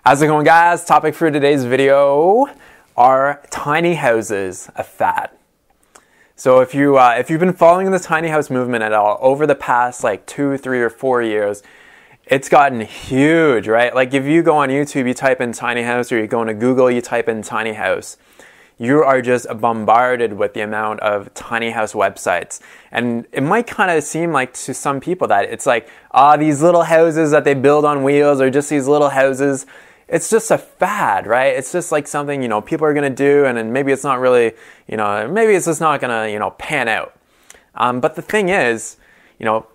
How's it going, guys? Topic for today's video are tiny houses a fad. So if you've been following the tiny house movement at all over the past like 2, 3, or 4 years, it's gotten huge, right? Like if you go on YouTube, you type in tiny house, or you go into Google, you type in tiny house, you are just bombarded with the amount of tiny house websites. And it might kind of seem like to some people that it's like, these little houses that they build on wheels, or just these little houses. It's just a fad, right? It's just like something, people are going to do, and then maybe it's not really, maybe it's just not going to, pan out. But the thing is,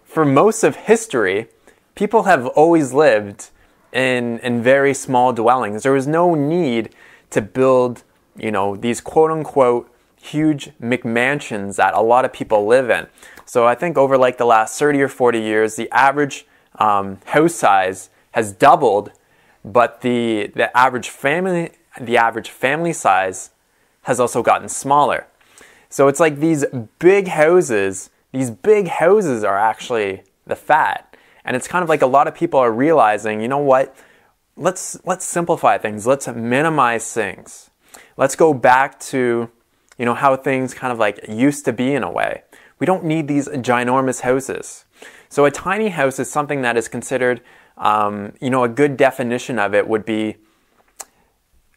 for most of history, people have always lived in very small dwellings. There was no need to build, these quote-unquote huge McMansions that a lot of people live in. So I think over like the last 30 or 40 years, the average house size has doubled, but the average family size has also gotten smaller. So it's like these big houses are actually the fad. And it's kind of like a lot of people are realizing, you know what? Let's simplify things. Let's minimize things. Let's go back to, how things kind of like used to be in a way. We don't need these ginormous houses. So a tiny house is something that is considered, a good definition of it would be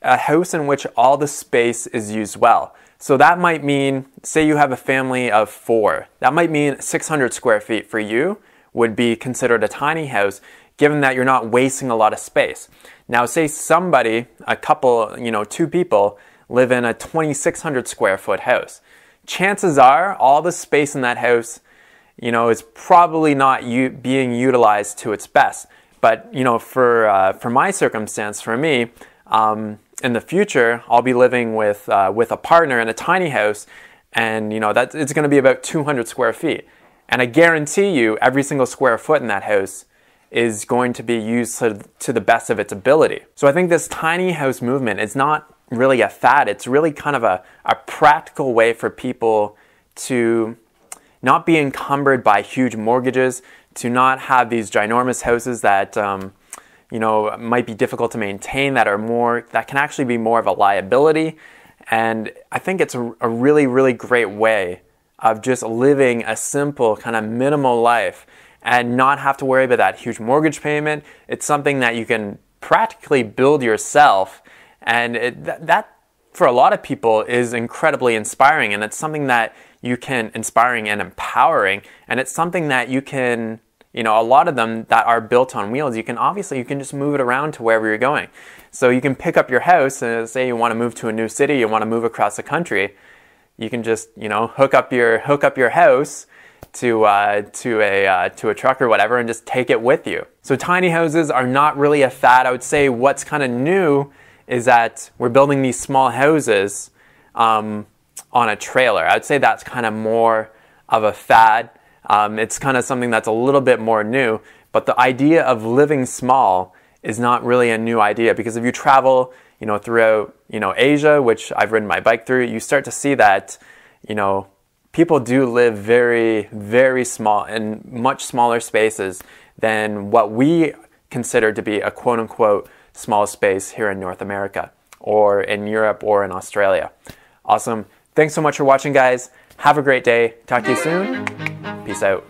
a house in which all the space is used well. So that might mean, say you have a family of 4, that might mean 600 square feet for you would be considered a tiny house, given that you're not wasting a lot of space. Now, say somebody, a couple, 2 people live in a 2,600 square foot house. Chances are all the space in that house, is probably not being utilized to its best. But, for my circumstance, for me, in the future, I'll be living with a partner in a tiny house, and, it's going to be about 200 square feet. And I guarantee you, every single square foot in that house is going to be used to the best of its ability. So I think this tiny house movement is not really a fad. It's really kind of a practical way for people to not be encumbered by huge mortgages, to not have these ginormous houses that might be difficult to maintain, that can actually be more of a liability. And I think it's a really, really great way of just living a simple, kind of minimal life and not have to worry about that huge mortgage payment. It's something that you can practically build yourself, and that for a lot of people is incredibly inspiring, and it's something that you can, inspiring and empowering, and it's something that you can, a lot of them that are built on wheels, you can just move it around to wherever you're going. So you can pick up your house, and say you want to move to a new city, you want to move across the country, you can just, hook up your house to a truck or whatever, and just take it with you. So tiny houses are not really a fad. I would say what's kind of new is that we're building these small houses on a trailer. I would say that's kind of more of a fad. It's kind of something that's a little bit more new, but the idea of living small is not really a new idea, because if you travel, throughout, Asia, which I've ridden my bike through, you start to see that, people do live very, very small, in much smaller spaces than what we consider to be a quote-unquote small space here in North America, or in Europe, or in Australia. Awesome. Thanks so much for watching, guys. Have a great day. Talk to you soon. Peace out.